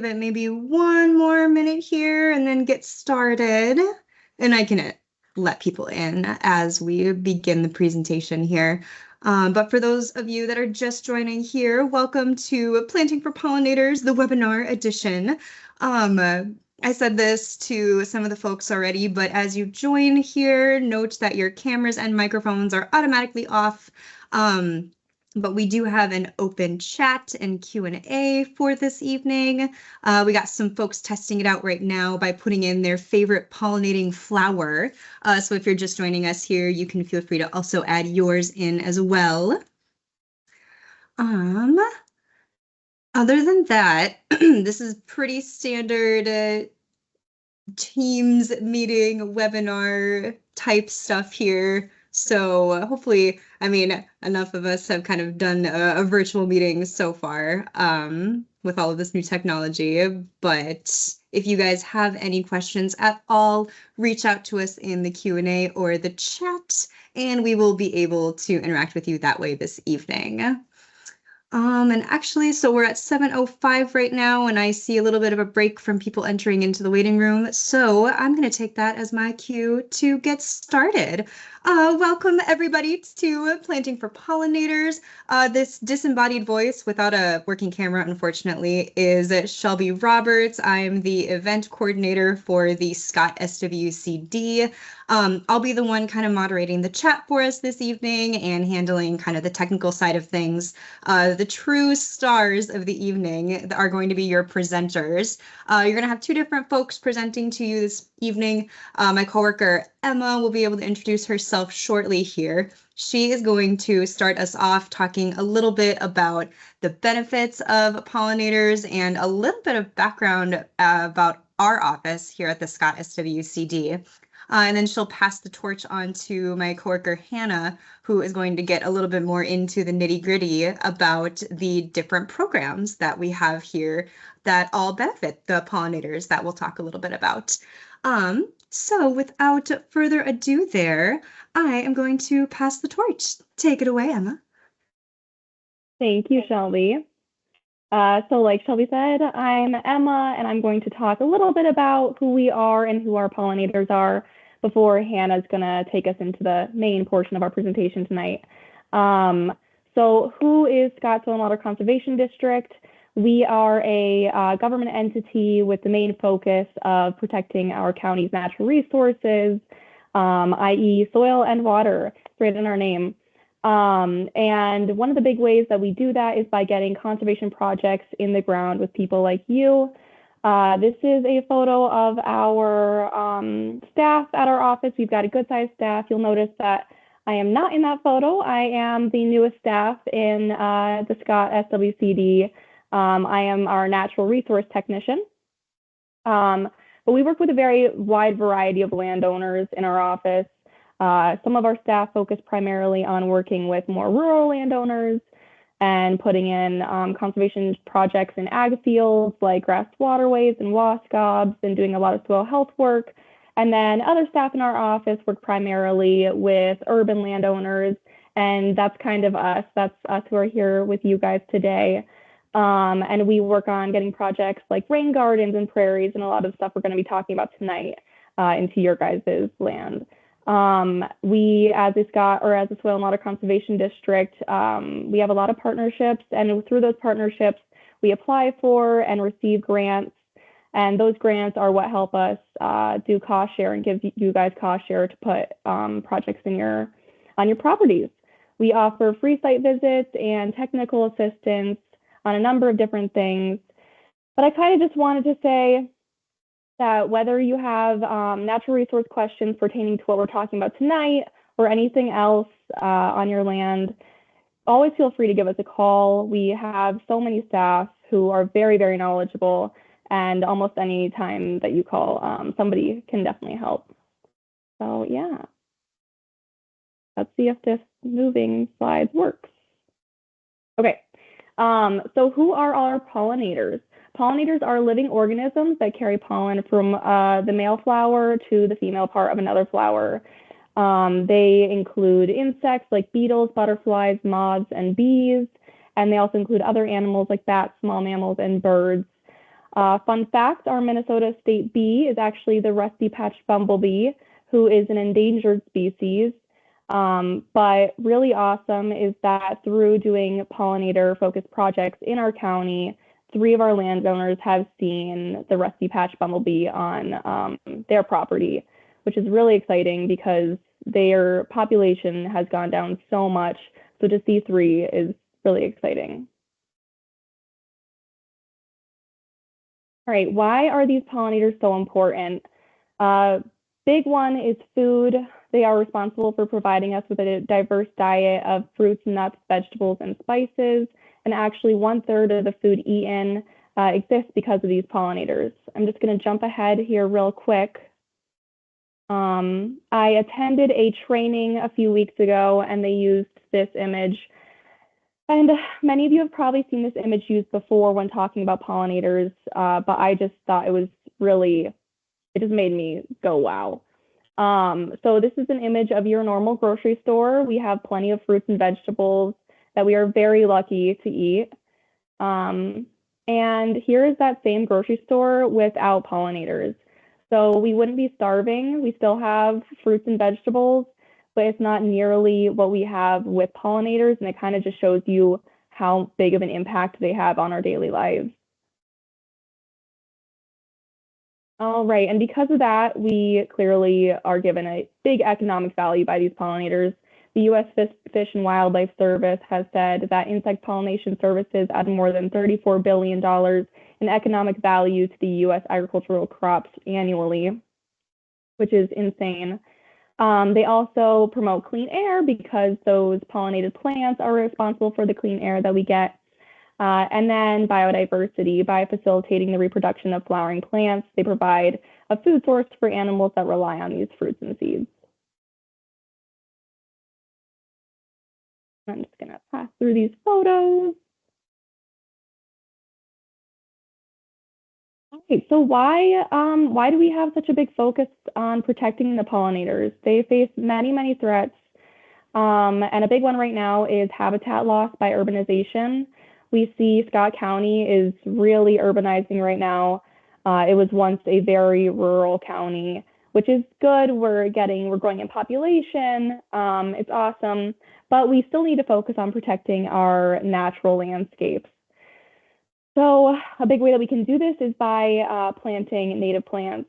it maybe one more minute here and then get started. And I can let people in as we begin the presentation here. But for those of you that are just joining here, welcome to Planting for Pollinators, the webinar edition. I said this to some of the folks already, but as you join here, note that your cameras and microphones are automatically off. But we do have an open chat and Q&A for this evening. We got some folks testing it out right now by putting in their favorite pollinating flower. So if you're just joining us here, you can feel free to also add yours in as well. Other than that, this is pretty standard Teams meeting, webinar type stuff here. So hopefully, I mean, enough of us have kind of done a virtual meeting so far with all of this new technology. But if you guys have any questions at all, reach out to us in the Q&A or the chat, and we will be able to interact with you that way this evening. And actually, so we're at 7:05 right now, and I see a little bit of a break from people entering into the waiting room. So I'm going to take that as my cue to get started. Welcome everybody to Planting for Pollinators. This disembodied voice without a working camera, unfortunately, is Shelby Roberts. I'm the event coordinator for the Scott SWCD. I'll be the one kind of moderating the chat for us this evening and handling kind of the technical side of things. The true stars of the evening are going to be your presenters. You're going to have two different folks presenting to you this evening. My coworker Emma will be able to introduce herself shortly here. She is going to start us off talking a little bit about the benefits of pollinators and a little bit of background about our office here at the Scott SWCD. And then she'll pass the torch on to my coworker Hannah, who is going to get a little bit more into the nitty-gritty about the different programs that we have here that all benefit the pollinators that we'll talk a little bit about. So without further ado there, I am going to pass the torch. Take it away, Emma. Thank you, Shelby. So like Shelby said, I'm Emma, and I'm going to talk a little bit about who we are and who our pollinators are before Hannah's going to take us into the main portion of our presentation tonight. So who is Scott Soil and Water Conservation District? We are a government entity with the main focus of protecting our county's natural resources, i.e. soil and water, it's right in our name. And one of the big ways that we do that is by getting conservation projects in the ground with people like you. This is a photo of our staff at our office. We've got a good sized staff. You'll notice that I am not in that photo. I am the newest staff in the Scott SWCD. I am our natural resource technician. But we work with a very wide variety of landowners in our office. Some of our staff focus primarily on working with more rural landowners and putting in conservation projects in ag fields like grass waterways and wascobs and doing a lot of soil health work. And then other staff in our office work primarily with urban landowners, and that's kind of us. That's us who are here with you guys today. And we work on getting projects like rain gardens and prairies and a lot of stuff we're going to be talking about tonight into your guys' land. We, as a Scott or as a Soil and Water Conservation District, we have a lot of partnerships, and through those partnerships, we apply for and receive grants, and those grants are what help us do cost share and give you guys cost share to put projects on your properties. We offer free site visits and technical assistance on a number of different things, but I kind of just wanted to say that whether you have natural resource questions pertaining to what we're talking about tonight or anything else on your land, always feel free to give us a call. We have so many staff who are very, very knowledgeable, and almost any time that you call, somebody can definitely help. So yeah, let's see if this moving slides works. Okay, so who are our pollinators? Pollinators are living organisms that carry pollen from the male flower to the female part of another flower. They include insects like beetles, butterflies, moths, and bees, and they also include other animals like bats, small mammals, and birds. Fun fact, our Minnesota state bee is actually the rusty-patched bumblebee, who is an endangered species. But really awesome is that through doing pollinator-focused projects in our county, 3 of our landowners have seen the rusty-patched bumblebee on their property, which is really exciting because their population has gone down so much. So to see 3 is really exciting. All right, why are these pollinators so important? Big one is food. They are responsible for providing us with a diverse diet of fruits, nuts, vegetables, and spices. And actually 1/3 of the food eaten exists because of these pollinators. I'm just going to jump ahead here real quick. I attended a training a few weeks ago and they used this image. And many of you have probably seen this image used before when talking about pollinators, but I just thought it was really, it just made me go, wow. So this is an image of your normal grocery store. We have plenty of fruits and vegetables that we are very lucky to eat. And here is that same grocery store without pollinators. So we wouldn't be starving. We still have fruits and vegetables, but it's not nearly what we have with pollinators. And it kind of just shows you how big of an impact they have on our daily lives. All right, and because of that, we clearly are given a big economic value by these pollinators. The U.S. Fish and Wildlife Service has said that insect pollination services add more than $34 billion in economic value to the U.S. agricultural crops annually, which is insane. They also promote clean air because those pollinated plants are responsible for the clean air that we get. And then biodiversity, by facilitating the reproduction of flowering plants, they provide a food source for animals that rely on these fruits and seeds. I'm just going to pass through these photos. All right, so why do we have such a big focus on protecting the pollinators? They face many, many threats. And a big one right now is habitat loss by urbanization. We see Scott County is really urbanizing right now. It was once a very rural county, which is good. We're growing in population. It's awesome, but we still need to focus on protecting our natural landscapes. So a big way that we can do this is by planting native plants.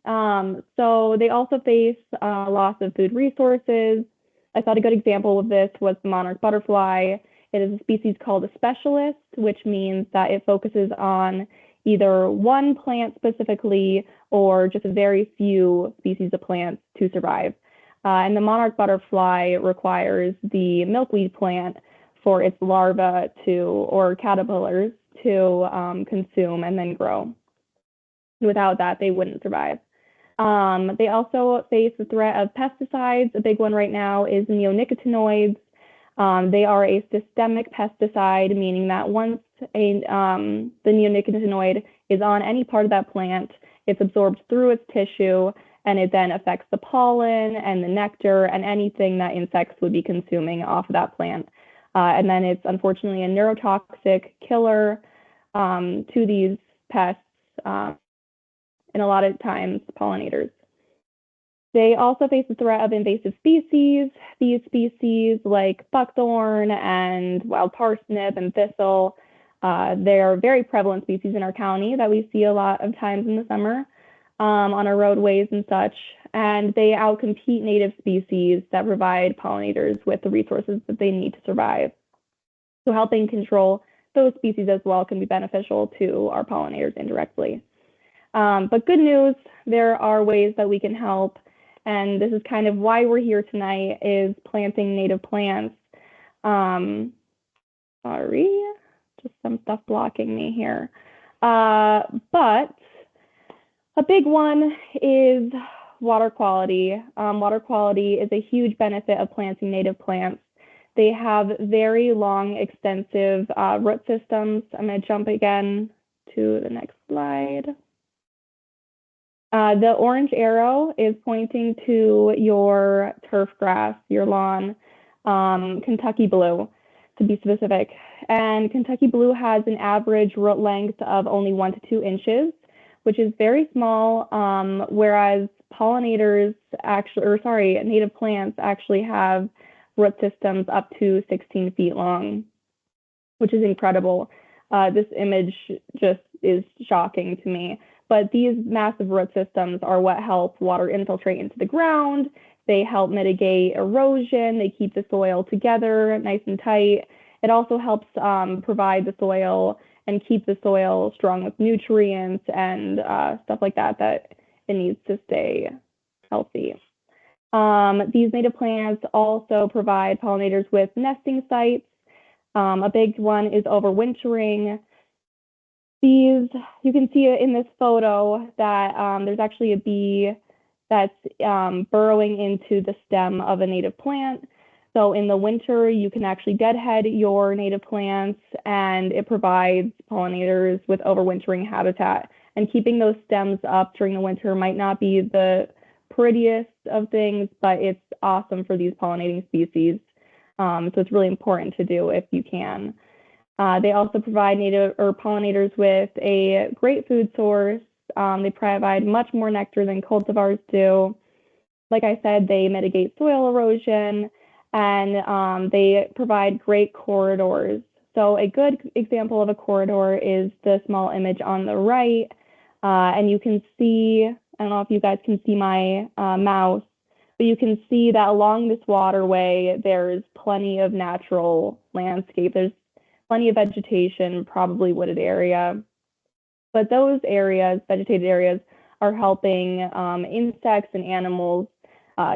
So they also face loss of food resources. I thought a good example of this was the monarch butterfly. It is a species called a specialist, which means that it focuses on either one plant specifically or just a very few species of plants to survive. And the monarch butterfly requires the milkweed plant for its larvae or caterpillars to consume and then grow. Without that, they wouldn't survive. They also face the threat of pesticides. A big one right now is neonicotinoids. They are a systemic pesticide, meaning that once the neonicotinoid is on any part of that plant, it's absorbed through its tissue, and it then affects the pollen and the nectar and anything that insects would be consuming off of that plant. And then it's unfortunately a neurotoxic killer to these pests, and a lot of times pollinators. They also face the threat of invasive species. These species like buckthorn and wild parsnip and thistle, they are very prevalent species in our county that we see a lot of times in the summer on our roadways and such. And they outcompete native species that provide pollinators with the resources that they need to survive. So helping control those species as well can be beneficial to our pollinators indirectly. But good news, there are ways that we can help. And this is kind of why we're here tonight, is planting native plants. Sorry, just some stuff blocking me here. But a big one is water quality. Water quality is a huge benefit of planting native plants. They have very long, extensive root systems. I'm going to jump again to the next slide. The orange arrow is pointing to your turf grass, your lawn, Kentucky blue. to be specific. And Kentucky blue has an average root length of only 1 to 2 inches, which is very small, whereas pollinators actually, or sorry, native plants actually have root systems up to 16 feet long, which is incredible. This image just is shocking to me. But these massive root systems are what help water infiltrate into the ground. They help mitigate erosion. They keep the soil together nice and tight. It also helps provide the soil and keep the soil strong with nutrients and stuff like that that it needs to stay healthy. These native plants also provide pollinators with nesting sites. A big one is overwintering. These, you can see it in this photo that there's actually a bee that's burrowing into the stem of a native plant. So in the winter, you can actually deadhead your native plants, and it provides pollinators with overwintering habitat. And keeping those stems up during the winter might not be the prettiest of things, but it's awesome for these pollinating species. So it's really important to do if you can. They also provide native or pollinators with a great food source. They provide much more nectar than cultivars do. Like I said, they mitigate soil erosion, and they provide great corridors. So a good example of a corridor is the small image on the right. And you can see, I don't know if you guys can see my mouse, but you can see that along this waterway, there's plenty of natural landscape. There's plenty of vegetation, probably wooded area. But those areas, vegetated areas, are helping insects and animals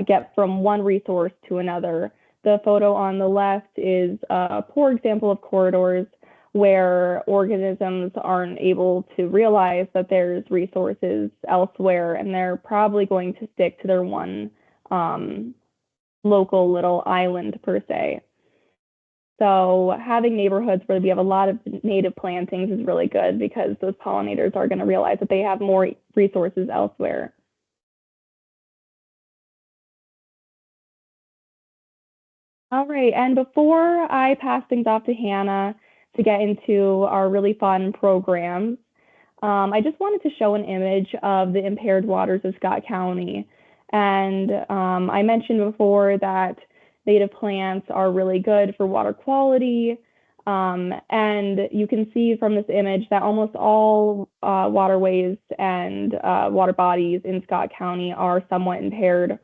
get from one resource to another. The photo on the left is a poor example of corridors where organisms aren't able to realize that there's resources elsewhere, and they're probably going to stick to their one local little island per se. So having neighborhoods where we have a lot of native plantings is really good because those pollinators are going to realize that they have more resources elsewhere. All right, and before I pass things off to Hannah to get into our really fun programs, I just wanted to show an image of the impaired waters of Scott County. And I mentioned before that native plants are really good for water quality. And you can see from this image that almost all waterways and water bodies in Scott County are somewhat impaired.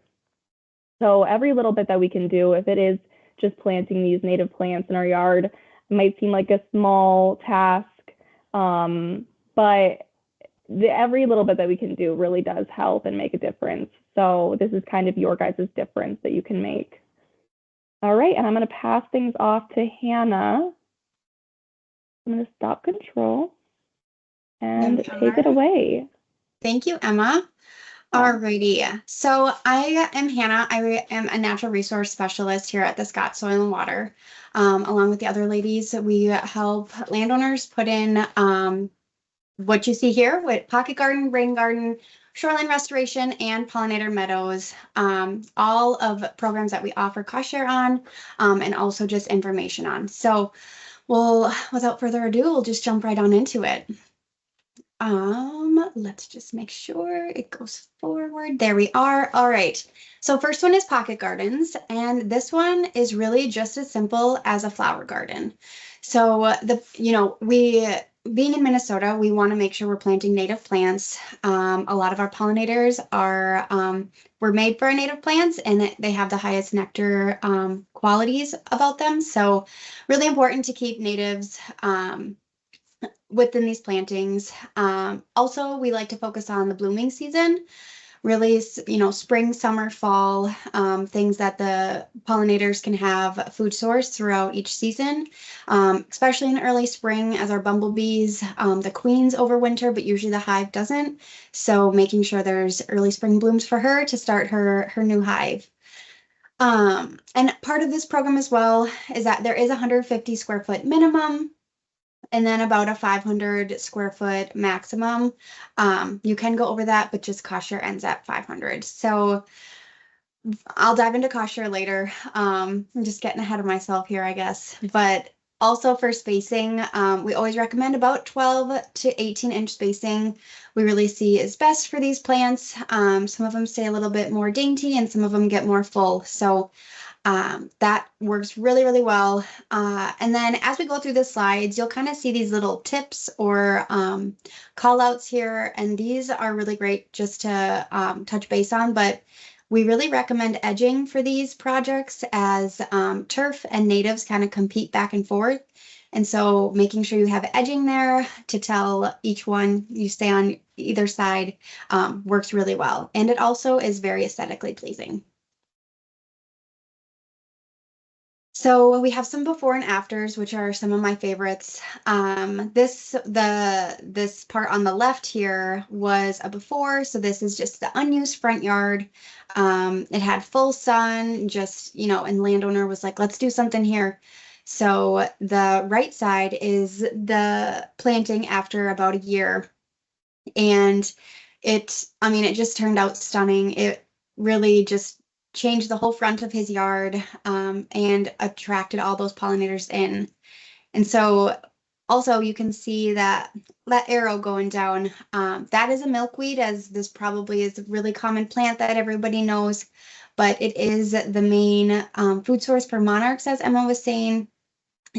So every little bit that we can do, if it is just planting these native plants in our yard, it might seem like a small task, but every little bit that we can do really does help and make a difference. So this is kind of your guys' difference that you can make. All right, and I'm going to pass things off to Hannah. I'm going to stop control and take it away. Thank you, Emma. Alrighty, so I am Hannah. I am a natural resource specialist here at the Scott Soil and Water. Along with the other ladies, we help landowners put in what you see here with pocket garden, rain garden, shoreline restoration, and pollinator meadows. All of programs that we offer cost share on, and also just information on. So without further ado, we'll just jump right on into it. Let's just make sure it goes forward. There we are. All right. So first one is pocket gardens, and this one is really just as simple as a flower garden. So being in Minnesota, we want to make sure we're planting native plants. A lot of our pollinators were made for our native plants, and they have the highest nectar qualities about them. So really important to keep natives within these plantings. Also, we like to focus on the blooming season, really, spring, summer, fall, things that the pollinators can have food source throughout each season, especially in early spring as our bumblebees, the queens overwinter, but usually the hive doesn't. So making sure there's early spring blooms for her to start her new hive. And part of this program as well is that there is a 150 square foot minimum, and then about a 500 square foot maximum. You can go over that, but just cost share ends at 500. So I'll dive into kosher later. I'm just getting ahead of myself here, I guess. But also for spacing, we always recommend about 12 to 18-inch spacing. We really see is best for these plants. Some of them stay a little bit more dainty and some of them get more full. So that works really, really well. And then as we go through the slides, you'll kind of see these little tips or call outs here. And these are really great just to touch base on, but we really recommend edging for these projects as turf and natives kind of compete back and forth. And so making sure you have edging there to tell each one you stay on either side works really well. And it also is very aesthetically pleasing. So we have some before and afters, which are some of my favorites. This part on the left here was a before. So this is just the unused front yard. It had full sun, just, and landowner was like, let's do something here. So the right side is the planting after about a year. And it just turned out stunning. It really just changed the whole front of his yard and attracted all those pollinators in. And so also you can see that arrow going down. That is a milkweed, as this probably is a really common plant that everybody knows, but it is the main food source for monarchs, as Emma was saying.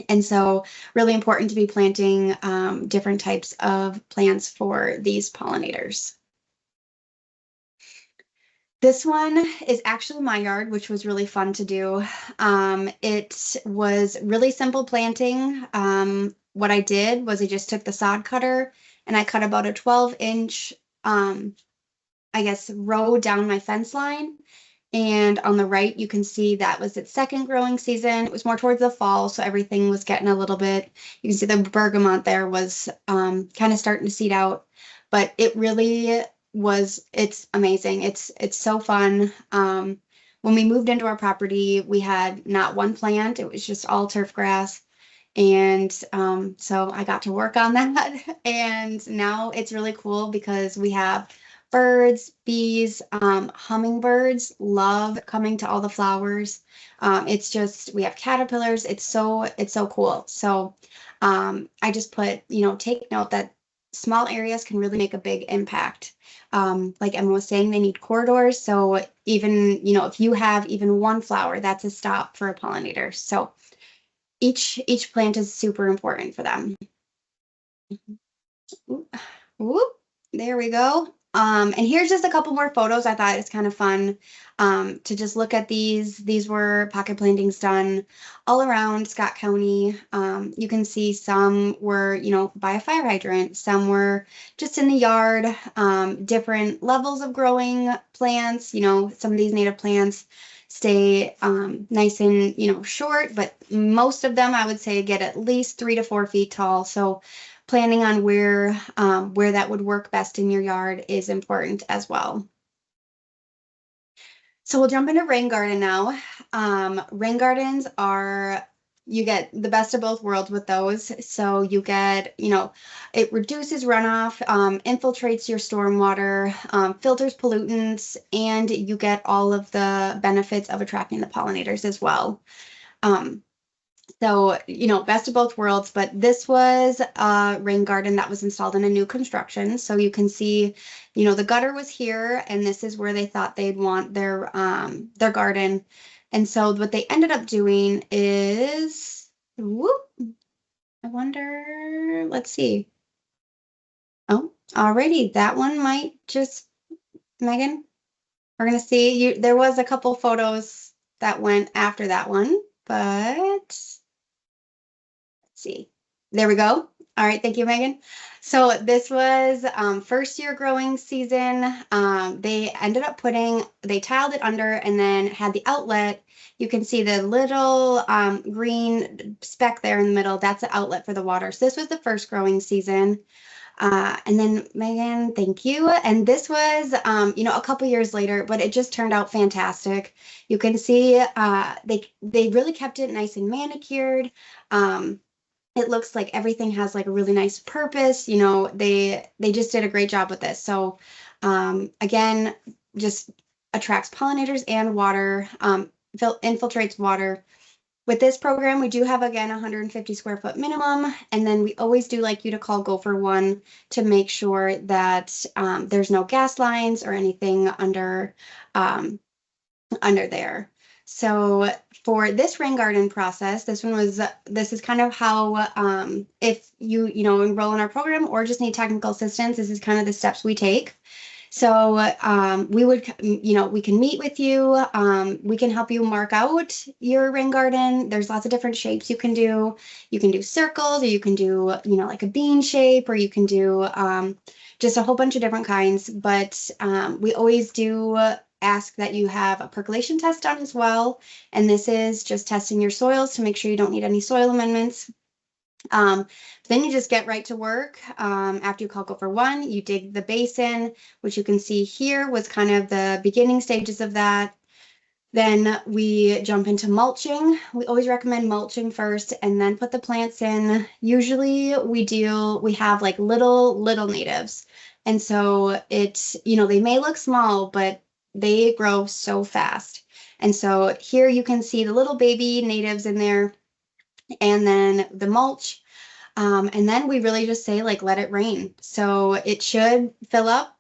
And so really important to be planting different types of plants for these pollinators. This one is actually my yard, which was really fun to do. It was really simple planting. What I did was I just took the sod cutter and I cut about a 12-inch, row down my fence line. And on the right, you can see that was its second growing season. It was more towards the fall, so everything was getting a little bit, you can see the bergamot there was kind of starting to seed out, but it really it's amazing. It's so fun. When we moved into our property, we had not one plant. It was just all turf grass. And so I got to work on that. And now it's really cool because we have birds, bees, hummingbirds love coming to all the flowers. It's just, we have caterpillars. It's so cool. So I just put, take note that small areas can really make a big impact. Like Emma was saying, they need corridors. So even, if you have even one flower, that's a stop for a pollinator. So each plant is super important for them. Whoop, there we go. And here's just a couple more photos. I thought it's kind of fun to just look at these. These were pocket plantings done all around Scott County. You can see some were, by a fire hydrant. Some were just in the yard, different levels of growing plants. Some of these native plants stay nice and, short, but most of them, I would say, get at least 3 to 4 feet tall. So planning on where that would work best in your yard is important as well. So we'll jump into rain garden now. Rain gardens you get the best of both worlds with those. So you get, it reduces runoff, infiltrates your stormwater, filters pollutants, and you get all of the benefits of attracting the pollinators as well. So, best of both worlds, but this was a rain garden that was installed in a new construction. So you can see, the gutter was here, and this is where they thought they'd want their garden. And so what they ended up doing is, I wonder, let's see. Oh, already that one might just, Megan, we're going to see there was a couple photos that went after that one, but let's see. There we go. All right, thank you, Megan. So this was first year growing season. They ended up they tiled it under and then had the outlet. You can see the little green speck there in the middle. That's the outlet for the water. So this was the first growing season. And then Megan, thank you. And this was, a couple years later, but it just turned out fantastic. You can see they really kept it nice and manicured. It looks like everything has like a really nice purpose. They just did a great job with this. So again, just attracts pollinators and water, infiltrates water. With this program, we do have, again, 150 square foot minimum, and then we always do like you to call Gopher 1 to make sure that there's no gas lines or anything under there. So for this rain garden process, this is kind of how, if you enroll in our program or just need technical assistance, this is kind of the steps we take. So we can meet with you. We can help you mark out your rain garden. There's lots of different shapes you can do. You can do circles, or you can do, like a bean shape, or you can do just a whole bunch of different kinds. But we always do ask that you have a percolation test done as well. And this is just testing your soils to make sure you don't need any soil amendments. Then you just get right to work. After you call Gopher 1, you dig the basin, which you can see here was kind of the beginning stages of that. Then we jump into mulching. We always recommend mulching first and then put the plants in. Usually we have like little natives. And so they may look small, but they grow so fast. And so here you can see the little baby natives in there, and then the mulch. And then we really just say, like, let it rain. So it should fill up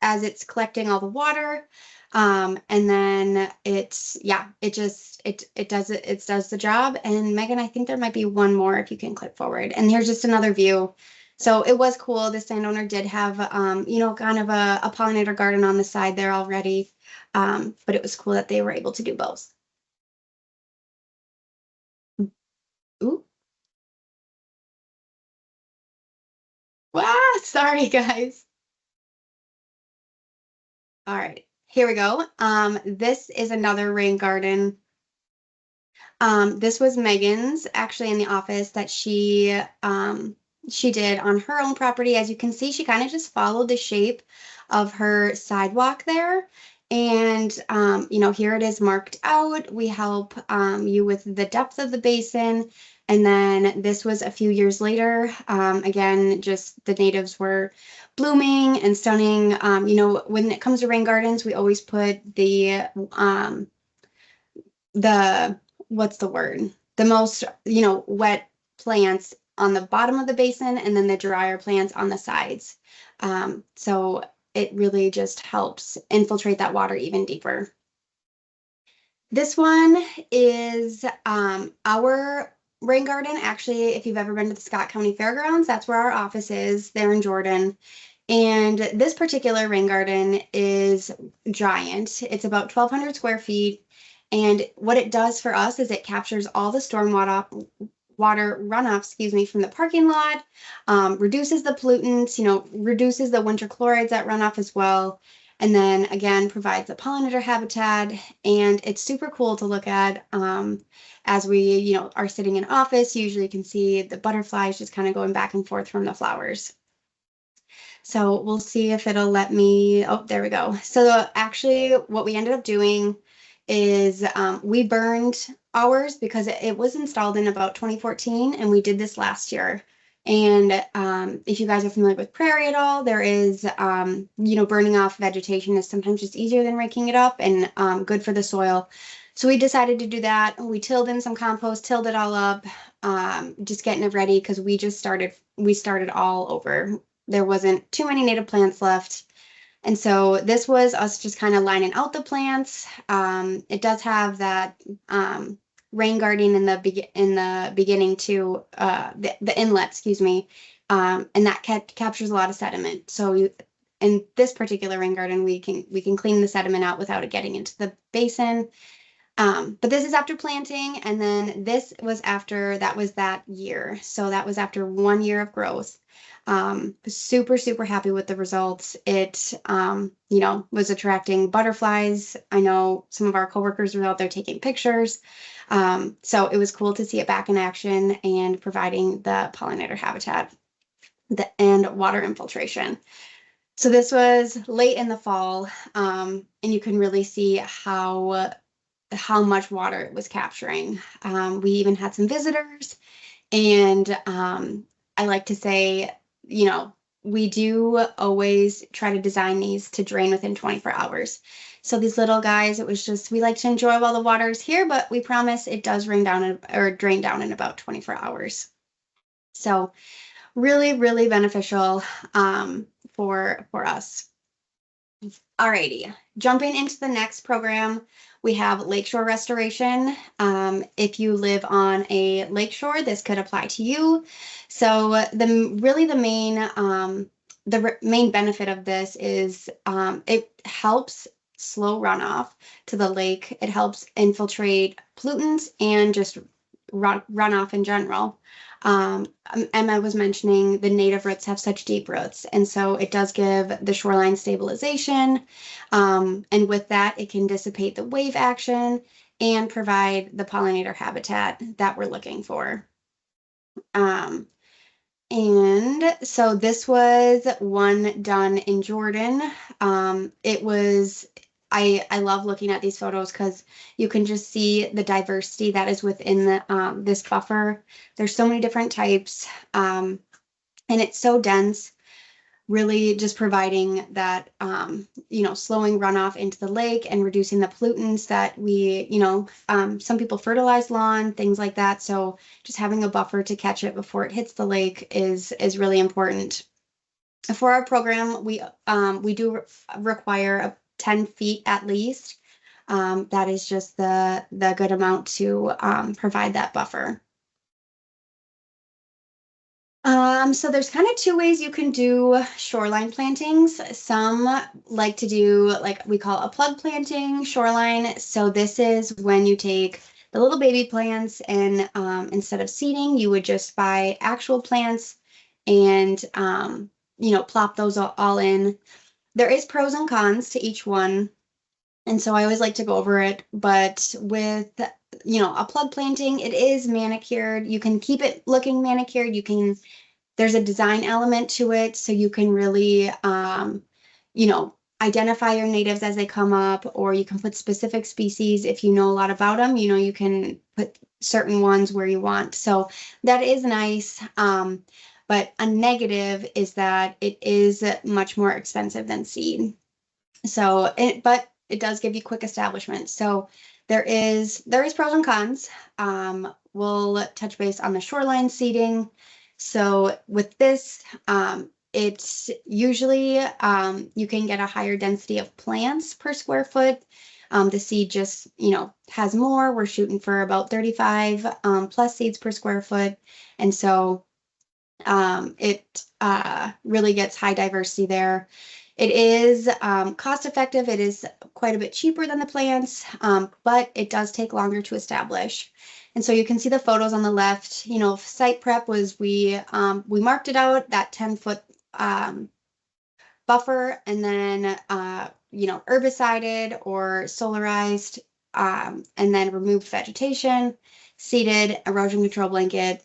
as it's collecting all the water. And then it does the job. And Megan, I think there might be one more if you can click forward. And here's just another view. So it was cool. This landowner did have, kind of a pollinator garden on the side there already. But it was cool that they were able to do both. Ooh. Wow, sorry guys. All right, here we go. This is another rain garden. This was Megan's actually in the office that she did on her own property. As you can see, she kind of just followed the shape of her sidewalk there. And, here it is marked out. We help you with the depth of the basin. And then this was a few years later. Again, just the natives were blooming and stunning. When it comes to rain gardens, we always put the what's the word? The most, wet plants on the bottom of the basin, and then the drier plants on the sides. So it really just helps infiltrate that water even deeper. This one is our rain garden. Actually, if you've ever been to the Scott County Fairgrounds, that's where our office is. They're in Jordan. And this particular rain garden is giant. It's about 1,200 square feet. And what it does for us is it captures all the water runoff, from the parking lot, reduces the pollutants, reduces the winter chlorides that run off as well. And then again, provides the pollinator habitat. And it's super cool to look at as we, are sitting in office. Usually you can see the butterflies just kind of going back and forth from the flowers. So we'll see if it'll let me, oh, there we go. So actually what we ended up doing is we burned ours because it was installed in about 2014, and we did this last year. And if you guys are familiar with prairie at all, there is, burning off vegetation is sometimes just easier than raking it up, and good for the soil. So we decided to do that. We tilled in some compost, tilled it all up, just getting it ready because we started all over. There wasn't too many native plants left. And so this was us just kind of lining out the plants. It does have that rain garden in the beginning too, the inlet, and that captures a lot of sediment. So in this particular rain garden, we can clean the sediment out without it getting into the basin. But this is after planting, and then this was after that year. So that was after 1 year of growth. Super, super happy with the results. It, was attracting butterflies. I know some of our coworkers were out there taking pictures. So it was cool to see it back in action and providing the pollinator habitat and water infiltration. So this was late in the fall, and you can really see how much water it was capturing. We even had some visitors, and I like to say, we do always try to design these to drain within 24 hours. So these little guys, it was just, we like to enjoy while the water is here, but we promise it does rain down or drain down in about 24 hours. So really, really beneficial for us. Alrighty, jumping into the next program, we have lakeshore restoration. If you live on a lakeshore, this could apply to you. So the main benefit of this is it helps slow runoff to the lake. It helps infiltrate pollutants and just runoff in general. Emma was mentioning the native roots have such deep roots, and so it does give the shoreline stabilization. And with that, it can dissipate the wave action and provide the pollinator habitat that we're looking for. And so this was one done in Jordan. I love looking at these photos because you can just see the diversity that is within the this buffer. There's so many different types, and it's so dense, really just providing that, slowing runoff into the lake and reducing the pollutants that we, some people fertilize lawn, things like that. So just having a buffer to catch it before it hits the lake is really important. For our program, we do require 10 feet at least. That is just the good amount to provide that buffer. So there's kind of two ways you can do shoreline plantings. Some like to do, like we call a plug planting shoreline. So this is when you take the little baby plants and instead of seeding, you would just buy actual plants and, plop those all in. There is pros and cons to each one. And so I always like to go over it, but with, a plug planting, it is manicured. You can keep it looking manicured. There's a design element to it. So you can really, identify your natives as they come up, or you can put specific species. If you know a lot about them, you can put certain ones where you want. So that is nice. But a negative is that it is much more expensive than seed. So, but it does give you quick establishment. So there is pros and cons. We'll touch base on the shoreline seeding. So with this, it's usually you can get a higher density of plants per square foot. The seed just, has more. We're shooting for about 35 plus seeds per square foot. And so it really gets high diversity there. It is cost effective. It is quite a bit cheaper than the plants, but it does take longer to establish. And so you can see the photos on the left. Site prep was we marked it out, that 10-foot buffer, and then herbicided or solarized, and then removed vegetation, seeded, erosion control blanket.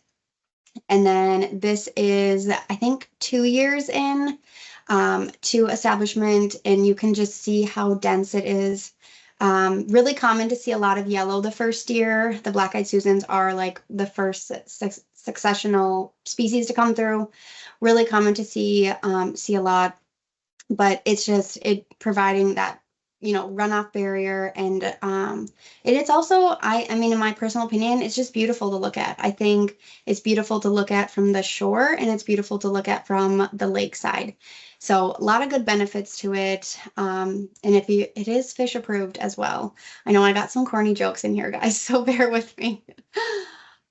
And then this is, I think, 2 years in to establishment, and you can just see how dense it is. Really common to see a lot of yellow the first year. The black-eyed Susans are like the first successional species to come through. Really common to see a lot, but it's just providing that runoff barrier, and it's also, I mean, in my personal opinion, it's just beautiful to look at. I think it's beautiful to look at from the shore, and it's beautiful to look at from the lakeside. So a lot of good benefits to it, and it is fish approved as well. I know I got some corny jokes in here, guys, so bear with me.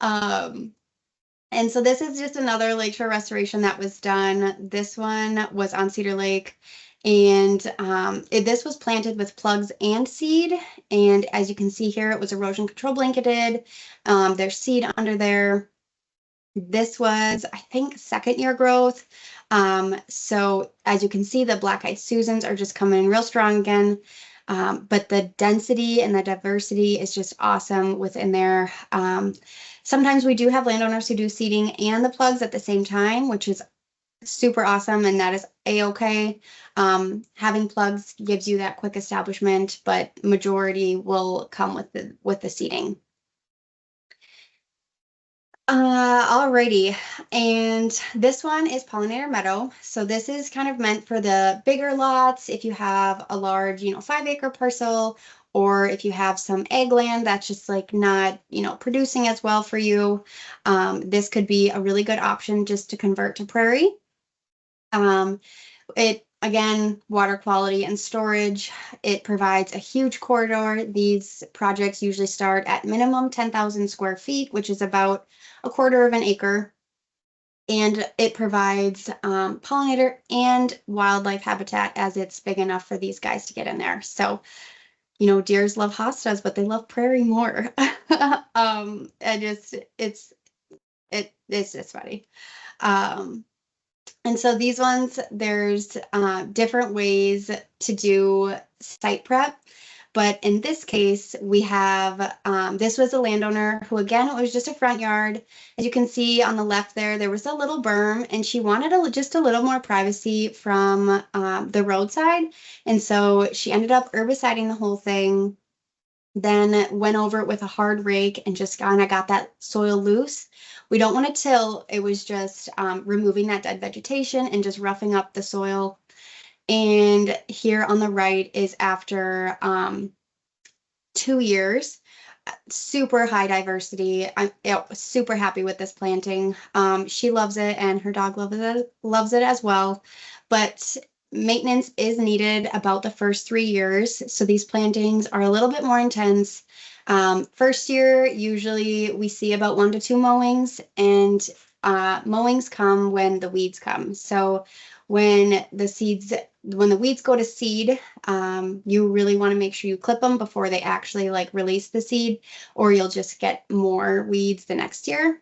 And so this is just another lakeshore restoration that was done. This one was on Cedar Lake. And this was planted with plugs and seed. And as you can see here, it was erosion control blanketed. There's seed under there. This was, I think, 2nd year growth. So as you can see, the black-eyed Susans are just coming in real strong again. But the density and the diversity is just awesome within there. Sometimes we do have landowners who do seeding and the plugs at the same time, which is super awesome, and that is a-okay. Having plugs gives you that quick establishment, but majority will come with the seeding. Alrighty, and this one is Pollinator Meadow. So this is kind of meant for the bigger lots. If you have a large, 5-acre parcel, or if you have some ag land that's just like not, producing as well for you, this could be a really good option just to convert to prairie. It again, water quality and storage. It provides a huge corridor. These projects usually start at minimum 10,000 square feet, which is about a quarter of an acre. And it provides pollinator and wildlife habitat as it's big enough for these guys to get in there. So, deers love hostas, but they love prairie more. It's just funny. And so these ones, there's different ways to do site prep. But in this case, we have, this was a landowner who, again, it was just a front yard. As you can see on the left there was a little berm, and she wanted just a little more privacy from the roadside. And so she ended up herbiciding the whole thing, then went over it with a hard rake and just kind of got that soil loose. We don't want to till. It was just removing that dead vegetation and just roughing up the soil. And here on the right is after 2 years, super high diversity. I'm super happy with this planting. She loves it and her dog loves it as well. But maintenance is needed about the first 3 years. So these plantings are a little bit more intense. First year, usually we see about 1 to 2 mowings, and mowings come when the weeds come. So when the weeds go to seed, you really want to make sure you clip them before they actually release the seed, or you'll just get more weeds the next year.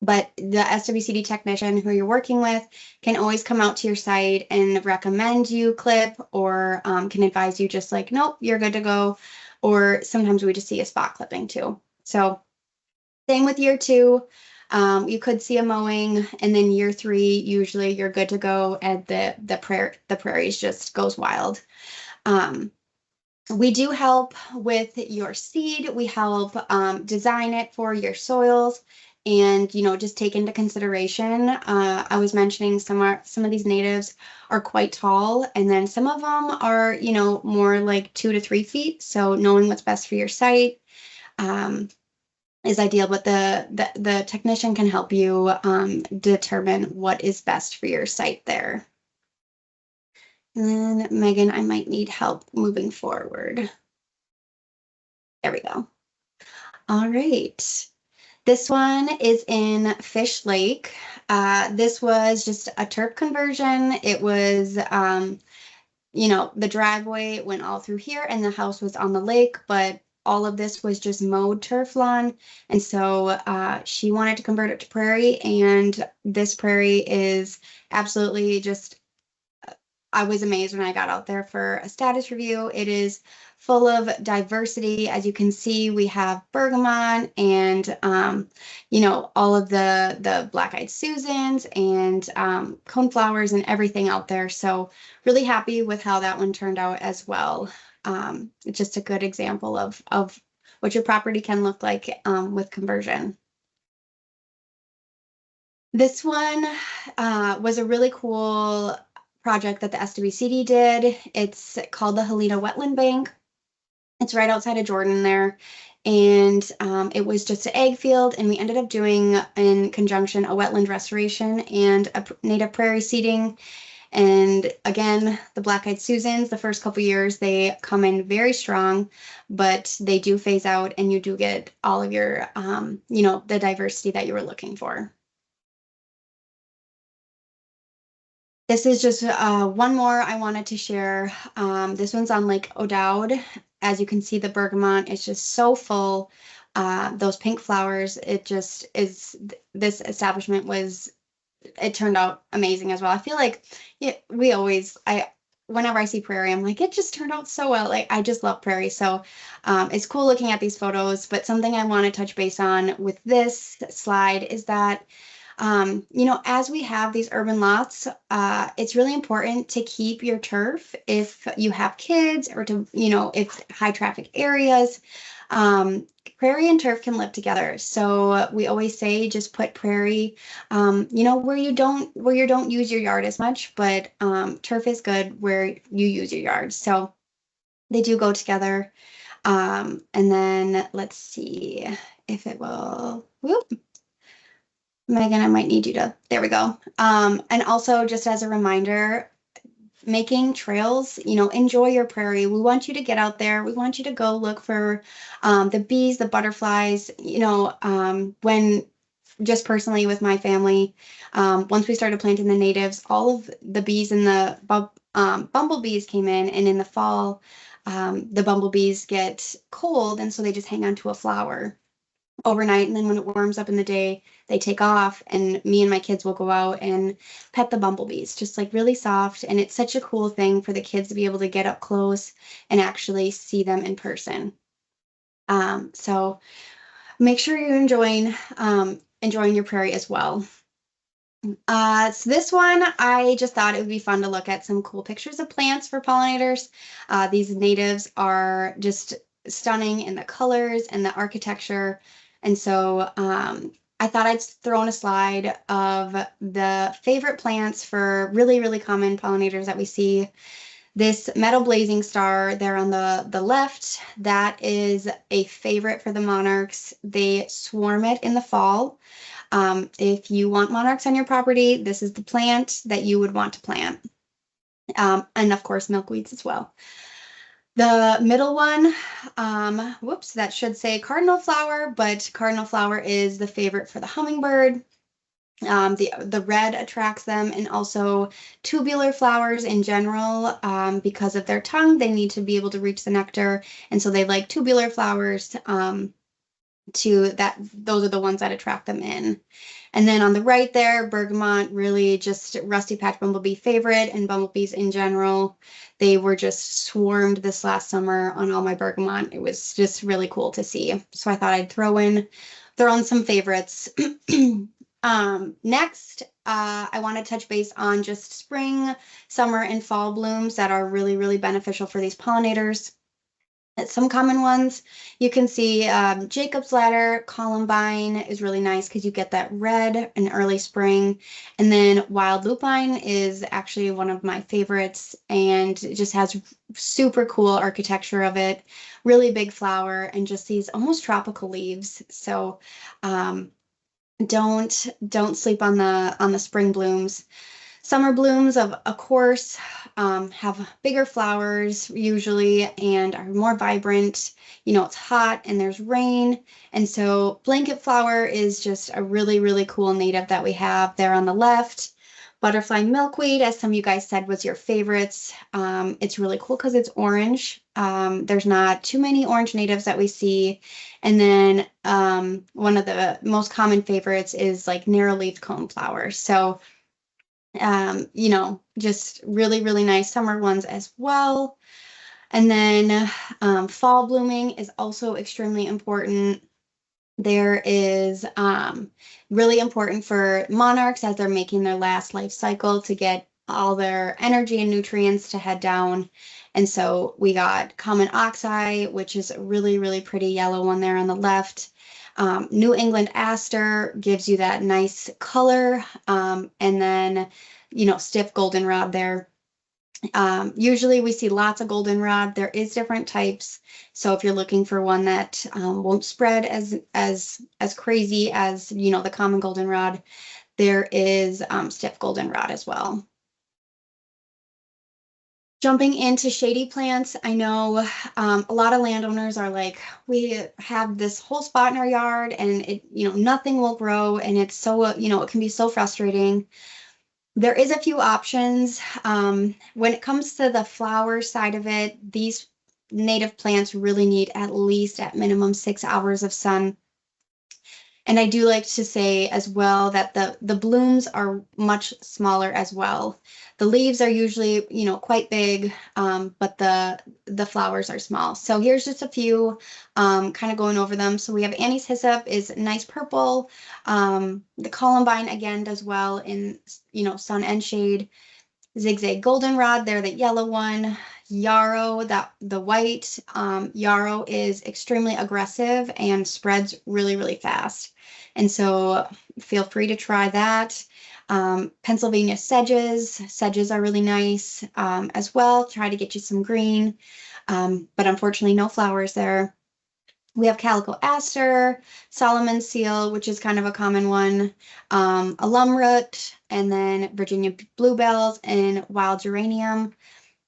But the SWCD technician who you're working with can always come out to your site and recommend you clip, or can advise you just nope, you're good to go. Or sometimes we just see a spot clipping too. So same with year 2. You could see a mowing, and then year 3, usually you're good to go, and the prairies just goes wild. We do help with your seed. We help design it for your soils, and just take into consideration. I was mentioning some of these natives are quite tall, and then some of them are more like 2 to 3 feet. So knowing what's best for your site is ideal, but the technician can help you determine what is best for your site there. And then Megan, I might need help moving forward. There we go. All right. This one is in Fish Lake. This was just a turf conversion. It was, the driveway went all through here and the house was on the lake, but all of this was just mowed turf lawn. And so she wanted to convert it to prairie, and this prairie is absolutely just, I was amazed when I got out there for a status review. It is full of diversity. As you can see, we have bergamot and, all of the black-eyed Susans and coneflowers and everything out there. So really happy with how that one turned out as well. It's just a good example of what your property can look like with conversion. This one was a really cool project that the SWCD did. It's called the Helena Wetland Bank. It's right outside of Jordan there. And it was just an egg field, and we ended up doing in conjunction a wetland restoration and a native prairie seeding. And again, the black-eyed Susans, the first couple years, they come in very strong, but they do phase out, and you do get all of your, the diversity that you were looking for. This is just one more I wanted to share. This one's on Lake O'Dowd. As you can see, the bergamot is just so full. Those pink flowers, it just is, this establishment it turned out amazing as well. I feel like whenever I see prairie, I'm like, it just turned out so well. I just love prairie. So it's cool looking at these photos, but something I want to touch base on with this slide is that You know, as we have these urban lots, it's really important to keep your turf if you have kids or to, you know, if high traffic areas. Prairie and turf can live together. So we always say just put prairie, you know, where you don't use your yard as much, but turf is good where you use your yard. So they do go together. And then let's see if it will. Whoop. Megan, I might need you to, there we go. And also just as a reminder, making trails, you know, enjoy your prairie. We want you to get out there. We want you to go look for the bees, the butterflies, you know, when just personally with my family, once we started planting the natives, all of the bees and the bumblebees came in the fall, the bumblebees get cold and so they just hang on to a flower overnight, and then when it warms up in the day they take off, and me and my kids will go out and pet the bumblebees, just like really soft, and it's such a cool thing for the kids to be able to get up close and actually see them in person. So make sure you're enjoying your prairie as well. So this one, I just thought it would be fun to look at some cool pictures of plants for pollinators. These natives are just stunning in the colors and the architecture. And so I thought I'd throw in a slide of the favorite plants for really, really common pollinators that we see. This meadow blazing star there on the left, that is a favorite for the monarchs. They swarm it in the fall. If you want monarchs on your property, this is the plant that you would want to plant. And of course, milkweeds as well. The middle one, whoops, that should say cardinal flower, but cardinal flower is the favorite for the hummingbird. The red attracts them, and also tubular flowers in general, because of their tongue, they need to be able to reach the nectar, and so they like tubular flowers. Those are the ones that attract them in. And then on the right there, bergamot, really just rusty patch bumblebee favorite, and bumblebees in general. They were just swarmed this last summer on all my bergamot. It was just really cool to see. So I thought I'd throw in some favorites. Next, I want to touch base on just spring, summer, and fall blooms that are really, really beneficial for these pollinators. Some common ones you can see, Jacob's ladder, columbine is really nice because you get that red in early spring. And then wild lupine is actually one of my favorites, and it just has super cool architecture of it, really big flower, and just these almost tropical leaves. So don't sleep on the spring blooms. Summer blooms, of course, have bigger flowers usually and are more vibrant. You know, it's hot and there's rain. And so blanket flower is just a really, really cool native that we have there on the left. Butterfly milkweed, as some of you guys said, was your favorites. It's really cool because it's orange. There's not too many orange natives that we see. And then one of the most common favorites is like narrow-leaved coneflower. So you know, just really, really nice summer ones as well. And then fall blooming is also extremely important. There is really important for monarchs as they're making their last life cycle to get all their energy and nutrients to head down. And so we got common oxeye, which is a really, really pretty yellow one there on the left. New England aster gives you that nice color. And then, you know, stiff goldenrod there. Usually we see lots of goldenrod. There is different types. So if you're looking for one that won't spread as crazy as, you know, the common goldenrod, there is stiff goldenrod as well. Jumping into shady plants, I know a lot of landowners are like, we have this whole spot in our yard and it, you know, nothing will grow, and it's so, you know, it can be so frustrating. There is a few options. When it comes to the flower side of it, these native plants really need at least at minimum 6 hours of sun. And I do like to say as well that the blooms are much smaller as well. The leaves are usually, you know, quite big, but the flowers are small. So here's just a few, kind of going over them. So we have Annie's hyssop is nice purple. The columbine again does well in, you know, sun and shade. Zigzag goldenrod, they're the yellow one. Yarrow, that the white yarrow is extremely aggressive and spreads really, really fast. And so feel free to try that. Pennsylvania sedges are really nice as well. Try to get you some green, but unfortunately no flowers there. We have calico aster, Solomon seal, which is kind of a common one, alumroot, and then Virginia bluebells and wild geranium.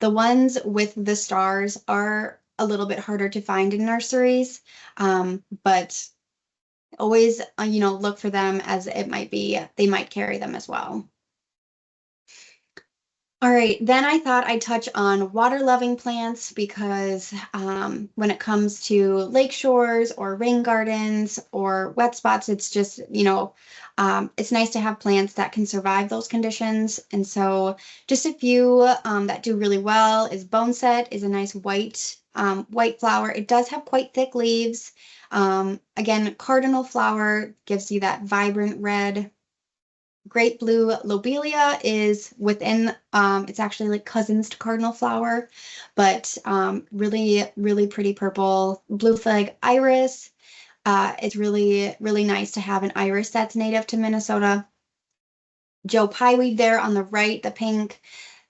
The ones with the stars are a little bit harder to find in nurseries, but always, you know, look for them as it might be, they might carry them as well. All right, then I thought I'd touch on water-loving plants because when it comes to lake shores or rain gardens or wet spots, it's just, you know, it's nice to have plants that can survive those conditions. And so just a few that do really well is boneset is a nice white flower. It does have quite thick leaves. Again, cardinal flower gives you that vibrant red. Great blue lobelia is within, it's actually like cousins to cardinal flower, but really, really pretty purple. Blue flag iris. It's really, really nice to have an iris that's native to Minnesota. Joe Pyeweed there on the right, the pink.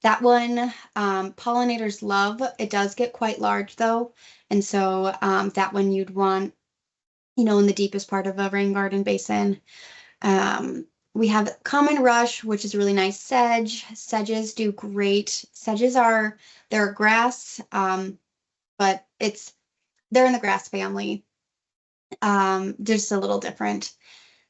That one, pollinators love. It does get quite large though. And so that one you'd want, you know, in the deepest part of a rain garden basin. We have common rush, which is really nice sedge. Sedges do great. Sedges are, they're a grass, but they're in the grass family. Just a little different.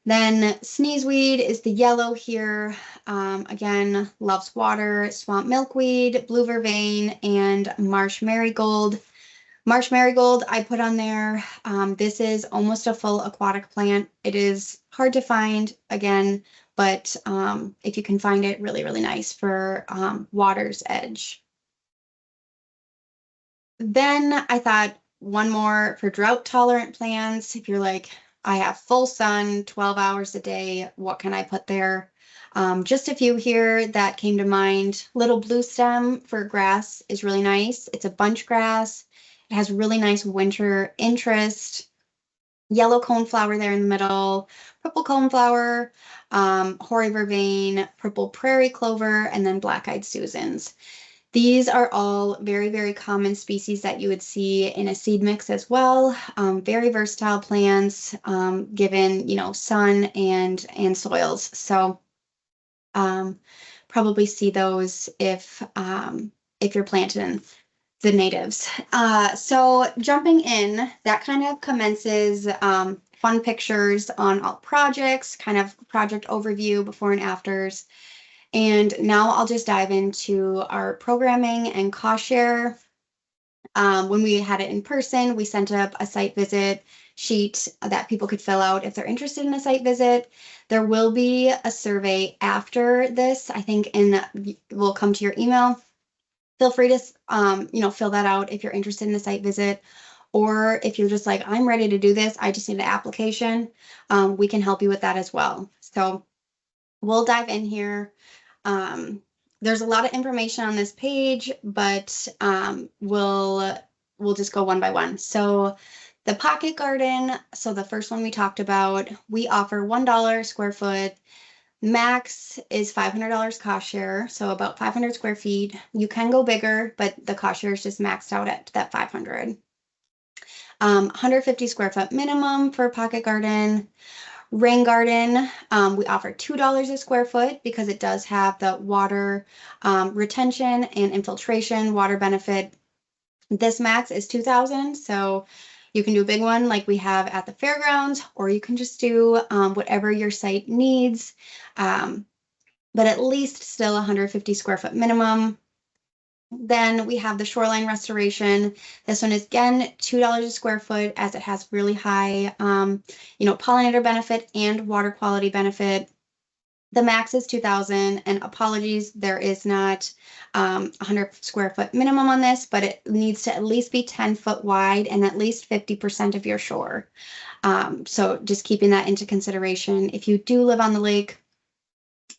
Then sneezeweed is the yellow here. Again, loves water. Swamp milkweed, blue vervain, and marsh marigold. Marsh marigold I put on there. This is almost a full aquatic plant. It is hard to find again, but if you can find it, really, really nice for water's edge. Then I thought one more for drought tolerant plants. If you're like, I have full sun, 12 hours a day, what can I put there? Just a few here that came to mind. Little blue stem for grass is really nice. It's a bunch grass. It has really nice winter interest. Yellow coneflower there in the middle, purple coneflower, hoary vervain, purple prairie clover, and then black-eyed Susans. These are all very, very common species that you would see in a seed mix as well. Very versatile plants, given, you know, sun and soils. So probably see those if you're planting the natives. So jumping in, that kind of commences fun pictures on all projects, kind of project overview, before and afters. And now I'll just dive into our programming and cost share. When we had it in person, we sent up a site visit sheet that people could fill out if they're interested in a site visit. There will be a survey after this, I think, and will come to your email. Feel free to, you know, fill that out if you're interested in a site visit, or if you're just like, I'm ready to do this, I just need an application, we can help you with that as well. So we'll dive in here. There's a lot of information on this page, but we'll just go one by one. So the pocket garden, so the first one we talked about, we offer $1 square foot. Max is $500 cost share, so about 500 square feet. You can go bigger, but the cost share is just maxed out at that 500. 150 square foot minimum for a pocket garden. Rain garden, we offer $2 a square foot because it does have the water retention and infiltration water benefit. This max is 2,000, so you can do a big one like we have at the fairgrounds, or you can just do whatever your site needs, but at least still 150 square foot minimum. Then we have the shoreline restoration. This one is again $2 a square foot, as it has really high, you know, pollinator benefit and water quality benefit. The max is 2,000, and apologies, there is not 100 square foot minimum on this, but it needs to at least be 10 foot wide and at least 50% of your shore. So just keeping that into consideration if you do live on the lake.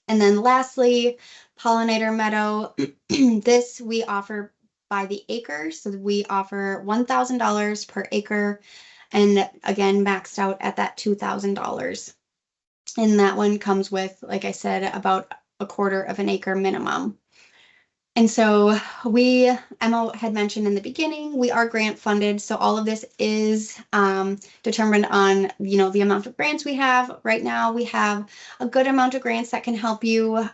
And then lastly, pollinator meadow. This we offer by the acre. So we offer $1,000 per acre, and again, maxed out at that $2,000. And that one comes with, like I said, about a quarter of an acre minimum. And so Emma had mentioned in the beginning, we are grant funded. So all of this is determined on, the amount of grants we have. Right now, we have a good amount of grants that can help you,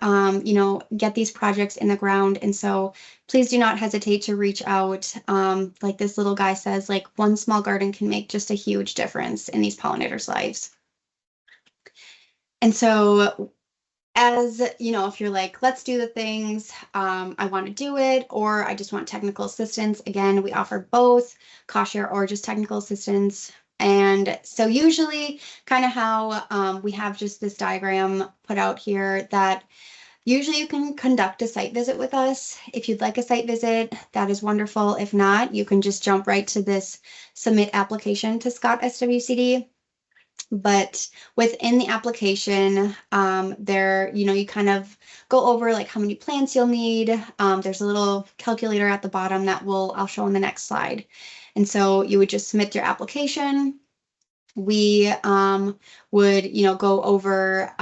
get these projects in the ground. And so please do not hesitate to reach out. Like this little guy says, like one small garden can make just a huge difference in these pollinators' lives. And so as if you're like, let's do the things, I want to do it, or I just want technical assistance, again, we offer both cost share or just technical assistance. And so usually kind of how we have just this diagram put out here that usually you can conduct a site visit with us. If you'd like a site visit, that is wonderful. If not, you can just jump right to this submit application to Scott SWCD. But within the application, there, you kind of go over like how many plants you'll need. There's a little calculator at the bottom that I'll show in the next slide. And so you would just submit your application. We would, go over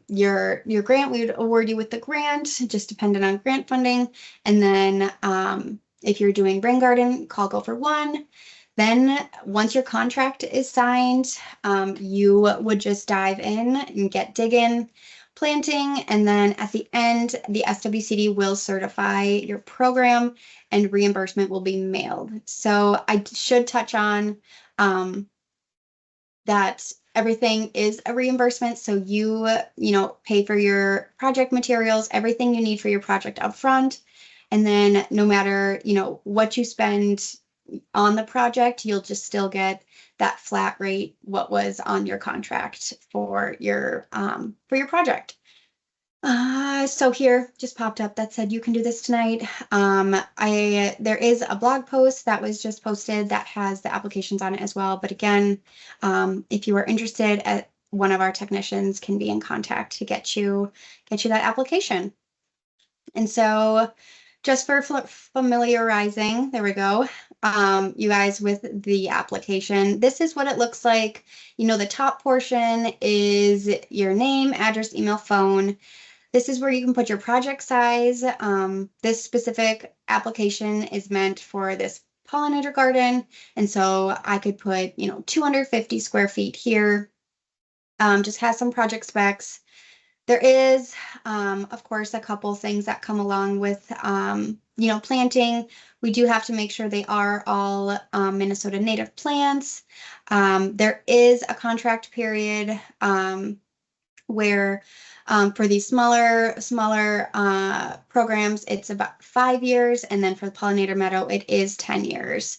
your grant. We would award you with the grant, just dependent on grant funding. And then if you're doing rain garden, call go for one. Then once your contract is signed, you would just dive in and get digging, planting, and then at the end, the SWCD will certify your program and reimbursement will be mailed. So I should touch on that everything is a reimbursement. So you pay for your project materials, everything you need for your project up front. And then no matter, what you spend on the project, you'll just still get that flat rate, what was on your contract for your project. So here just popped up that said you can do this tonight. There is a blog post that was just posted that has the applications on it as well. But again, if you are interested, one of our technicians can be in contact to get you that application. And so just for familiarizing, there we go, you guys with the application. This is what it looks like. The top portion is your name, address, email, phone. This is where you can put your project size. This specific application is meant for this pollinator garden. And so I could put, 250 square feet here. Just has some project specs. There is, of course, a couple things that come along with, planting. We do have to make sure they are all Minnesota native plants. There is a contract period where for these smaller programs, it's about 5 years. And then for the pollinator meadow, it is 10 years.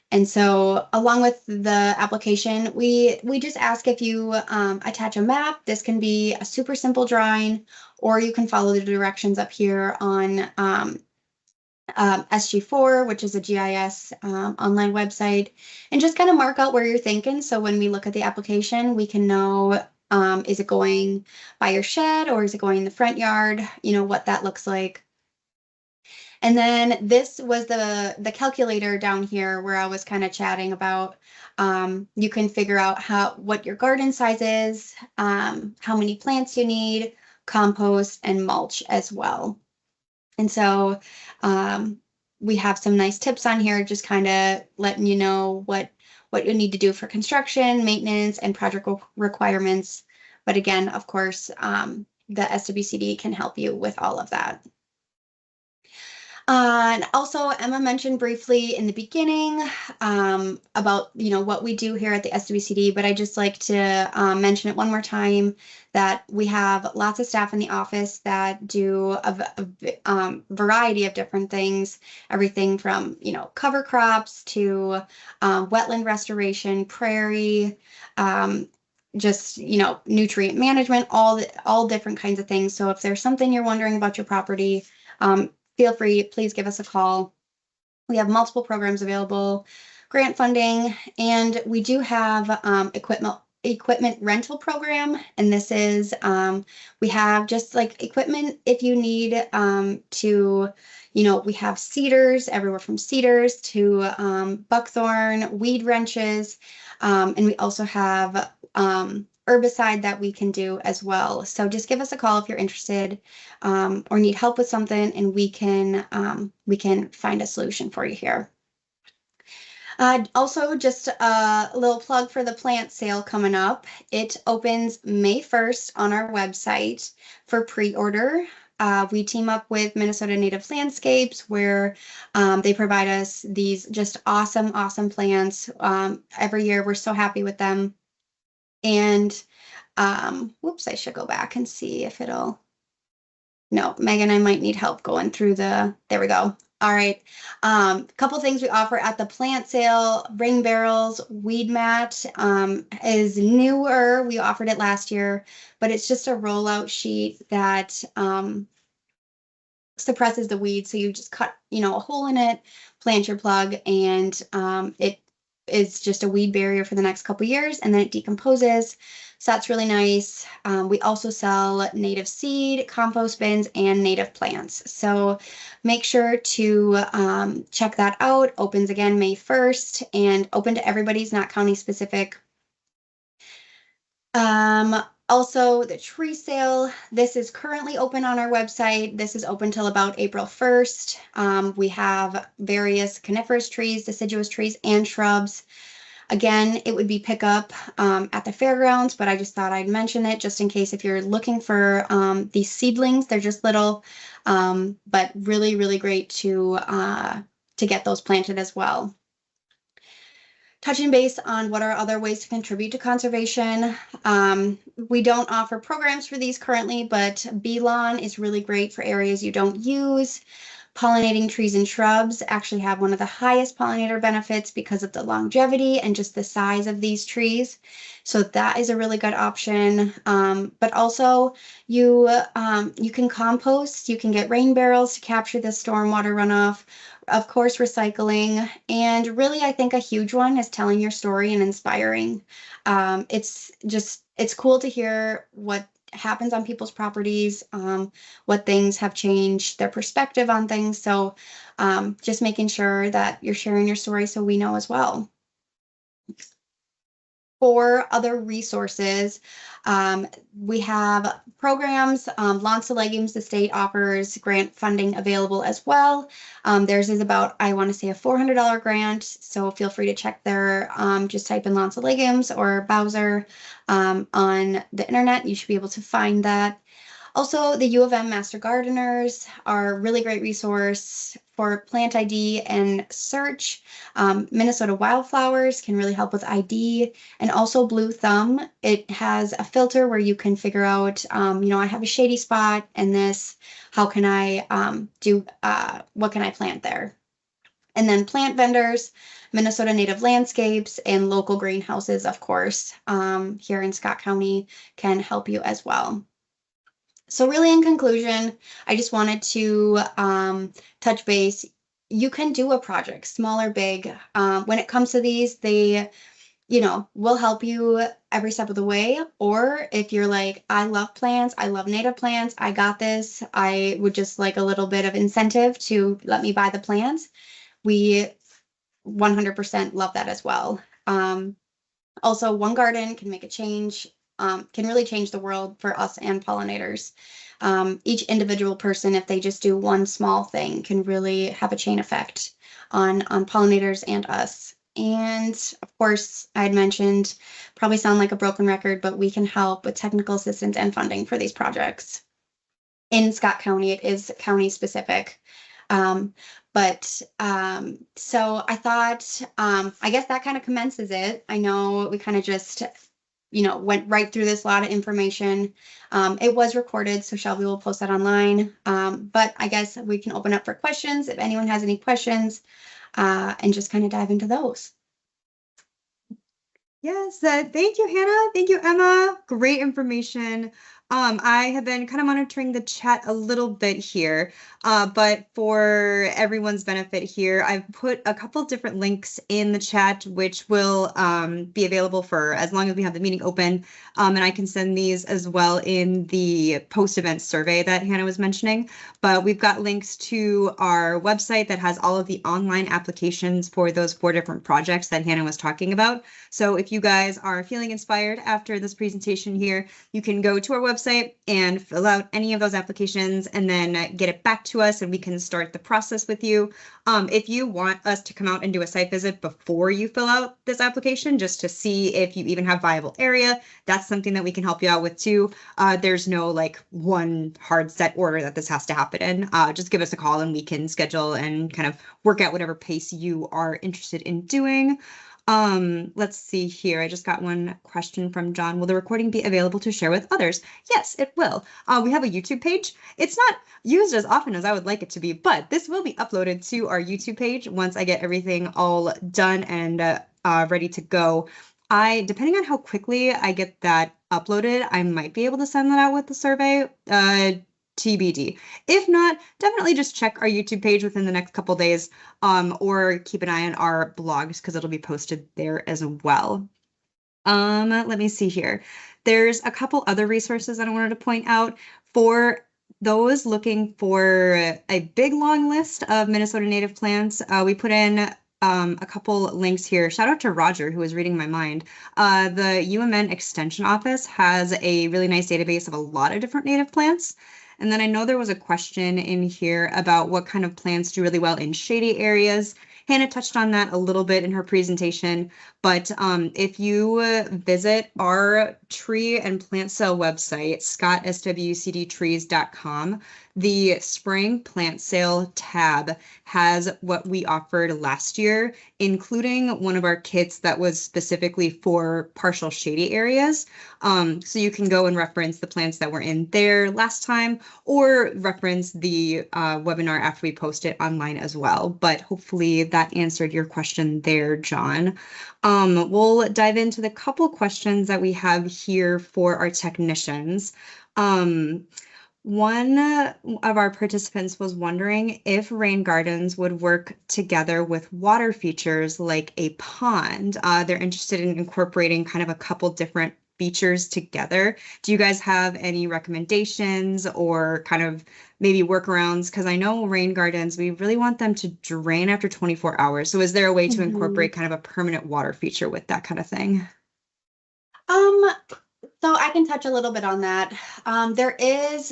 And so along with the application, we just ask if you attach a map. This can be a super simple drawing, or you can follow the directions up here on SG4, which is a GIS online website, and just kind of mark out where you're thinking. So when we look at the application, we can know, is it going by your shed or is it going in the front yard? What that looks like. And then this was the calculator down here where I was kind of chatting about, you can figure out what your garden size is, how many plants you need, compost, and mulch as well. And so we have some nice tips on here, just kind of letting you know what you need to do for construction, maintenance, and project requirements. But again, of course, the SWCD can help you with all of that. And also, Emma mentioned briefly in the beginning about, what we do here at the SWCD, but I just like to mention it one more time that we have lots of staff in the office that do a variety of different things, everything from, cover crops to wetland restoration, prairie, just, nutrient management, all different kinds of things. So if there's something you're wondering about your property, feel free, please give us a call. We have multiple programs available, grant funding, and we do have equipment rental program. And this is we have just like equipment if you need to, we have cedars, everywhere from cedars to buckthorn, weed wrenches, and we also have herbicide that we can do as well. So just give us a call if you're interested or need help with something, and we can find a solution for you here. Also, just a little plug for the plant sale coming up. It opens May 1st on our website for pre-order. We team up with Minnesota Native Landscapes, where they provide us these just awesome plants. Every year, we're so happy with them. And whoops, I should go back and see if it'll. No, Megan, I might need help going through there we go. All right. Couple things we offer at the plant sale: ring barrels, weed mat is newer. We offered it last year, but it's just a rollout sheet that suppresses the weeds. So you just cut, a hole in it, plant your plug, and it is just a weed barrier for the next couple years, and then it decomposes. So that's really nice. We also sell native seed, compost bins, and native plants. So make sure to check that out. Opens again May 1st and open to everybody's, not county specific. Also, the tree sale, this is currently open on our website. This is open till about April 1st. We have various coniferous trees, deciduous trees, and shrubs. Again, it would be pickup at the fairgrounds, but I just thought I'd mention it just in case if you're looking for these seedlings. They're just little, but really, really great to get those planted as well. Touching base on what are other ways to contribute to conservation. We don't offer programs for these currently, but bee lawn is really great for areas you don't use. Pollinating trees and shrubs actually have one of the highest pollinator benefits because of the longevity and just the size of these trees. So that is a really good option. But also you can compost, you can get rain barrels to capture the stormwater runoff. Of course, recycling, and really, I think a huge one is telling your story and inspiring. It's cool to hear what happens on people's properties, what things have changed, their perspective on things. So just making sure that you're sharing your story so we know as well. For other resources, we have programs, Lots of Legumes, the state offers grant funding available as well. Theirs is about, I want to say, a $400 grant, so feel free to check there. Just type in Lots of Legumes or Bowser on the internet. You should be able to find that. Also, the U of M Master Gardeners are a really great resource for plant ID and search. Minnesota Wildflowers can really help with ID, and also Blue Thumb. It has a filter where you can figure out, I have a shady spot and this, how can I what can I plant there? And then plant vendors, Minnesota Native Landscapes, and local greenhouses, of course, here in Scott County can help you as well. So really, in conclusion, I just wanted to touch base. You can do a project, small or big. When it comes to these, they, will help you every step of the way. Or if you're like, I love plants, I love native plants, I got this, I would just like a little bit of incentive to let me buy the plants. We 100% love that as well. Also, one garden can make a change. Can really change the world for us and pollinators. Each individual person, if they just do one small thing, can really have a chain effect on pollinators and us. And of course, I had mentioned, probably sound like a broken record, but we can help with technical assistance and funding for these projects. In Scott County, it is county specific. So I thought, I guess that kind of commences it. I know we kind of just went right through this, lot of information. It was recorded, so Shelby will post that online. But I guess we can open up for questions if anyone has any questions, and just kind of dive into those. Yes, thank you, Hannah. Thank you, Emma. Great information. I have been kind of monitoring the chat a little bit here, but for everyone's benefit here, I've put a couple different links in the chat, which will be available for as long as we have the meeting open. And I can send these as well in the post-event survey that Hannah was mentioning. But we've got links to our website that has all of the online applications for those 4 different projects that Hannah was talking about. So if you guys are feeling inspired after this presentation here, you can go to our website and fill out any of those applications and then get it back to us and we can start the process with you. If you want us to come out and do a site visit before you fill out this application, just to see if you even have viable area, that's something that we can help you out with too. There's no like one hard set order that this has to happen in. Just give us a call and we can schedule and kind of work out whatever pace you are interested in doing. Let's see here. I just got one question from John. Will the recording be available to share with others? Yes, it will. We have a YouTube page. It's not used as often as I would like it to be, but this will be uploaded to our YouTube page once I get everything all done and ready to go. Depending on how quickly I get that uploaded, I might be able to send that out with the survey. TBD. If not, definitely just check our YouTube page within the next couple days, or keep an eye on our blogs because it'll be posted there as well. Let me see here. There's a couple other resources that I wanted to point out for those looking for a big long list of Minnesota native plants. We put in a couple links here. Shout out to Roger, who was reading my mind. The UMN Extension Office has a really nice database of a lot of different native plants. And then I know there was a question in here about what kind of plants do really well in shady areas. Hannah touched on that a little bit in her presentation, but if you visit our tree and plant sale website, scottswcdtrees.com, the spring plant sale tab has what we offered last year, including one of our kits that was specifically for partial shady areas. So you can go and reference the plants that were in there last time or reference the webinar after we post it online as well. But hopefully that answered your question there, John. We'll dive into the couple questions that we have here for our technicians. One of our participants was wondering if rain gardens would work together with water features like a pond. They're interested in incorporating kind of a couple different features together. Do you guys have any recommendations or kind of maybe workarounds? Because I know rain gardens, we really want them to drain after 24 hours. So is there a way to incorporate kind of a permanent water feature with that kind of thing? So I can touch a little bit on that.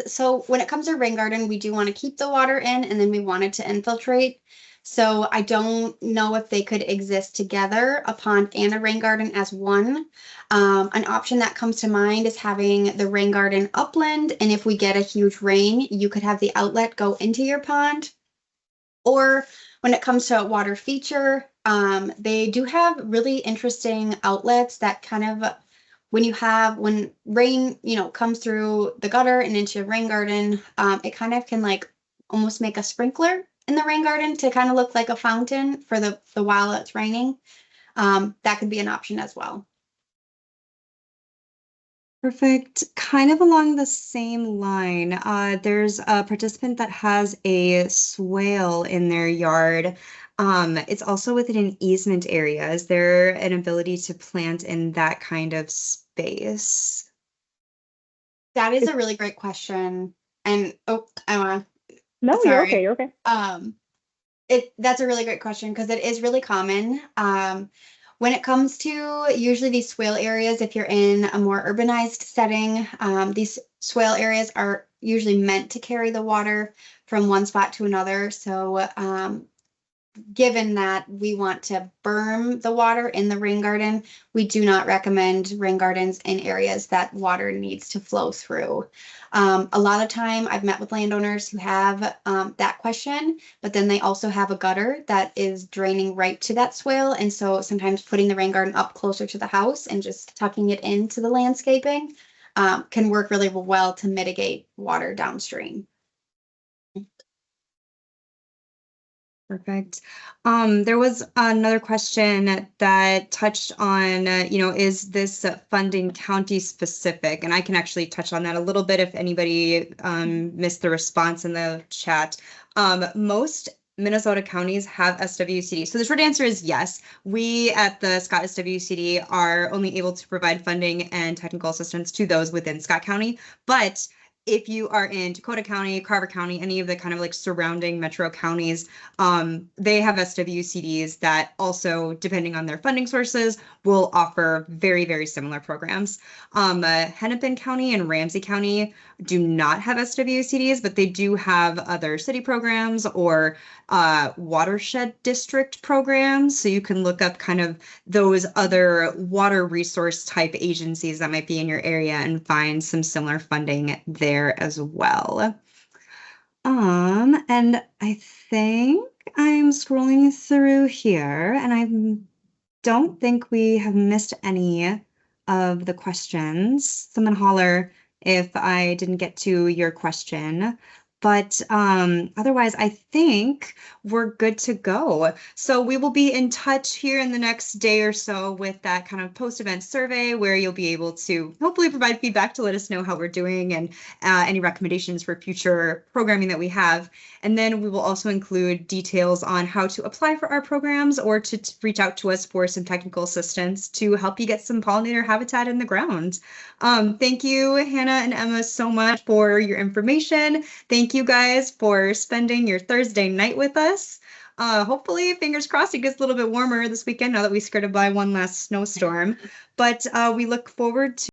So when it comes to rain garden, we do want to keep the water in and then we want it to infiltrate. So I don't know if they could exist together, a pond and a rain garden as one. An option that comes to mind is having the rain garden upland. And if we get a huge rain, you could have the outlet go into your pond. Or when it comes to water feature, they do have really interesting outlets that kind of when rain, comes through the gutter and into your rain garden, it kind of can like almost make a sprinkler in the rain garden to kind of look like a fountain for the while it's raining. That could be an option as well. Perfect. Kind of along the same line, there's a participant that has a swale in their yard. It's also within an easement area. Is there an ability to plant in that kind of space? That is a really great question. And Emma, No, sorry. you're okay. That's a really great question because it is really common. When it comes to usually these swale areas, if you're in a more urbanized setting, these swale areas are usually meant to carry the water from one spot to another. So given that we want to berm the water in the rain garden, we do not recommend rain gardens in areas that water needs to flow through. A lot of time I've met with landowners who have that question, but then they also have a gutter that is draining right to that swale. And so sometimes putting the rain garden up closer to the house and just tucking it into the landscaping can work really well to mitigate water downstream. Perfect. There was another question that touched on, is this funding county specific? And I can actually touch on that a little bit if anybody missed the response in the chat. Most Minnesota counties have SWCD. So the short answer is yes. We at the Scott SWCD are only able to provide funding and technical assistance to those within Scott County, but if you are in Dakota County, Carver County, any of the kind of like surrounding metro counties, they have SWCDs that also, depending on their funding sources, will offer very, very similar programs. Hennepin County and Ramsey County do not have SWCDs, but they do have other city programs or watershed district programs. So you can look up kind of those other water resource type agencies that might be in your area and find some similar funding there as well. And I think I'm scrolling through here and I don't think we have missed any of the questions. Someone holler if I didn't get to your question. But otherwise, I think we're good to go. So we will be in touch here in the next day or so with that kind of post-event survey where you'll be able to hopefully provide feedback to let us know how we're doing and any recommendations for future programming that we have. And then we will also include details on how to apply for our programs or to reach out to us for some technical assistance to help you get some pollinator habitat in the ground. Thank you, Hannah and Emma, so much for your information. Thank you guys for spending your Thursday night with us. Hopefully, fingers crossed, it gets a little bit warmer this weekend now that we skirted by one last snowstorm. But we look forward to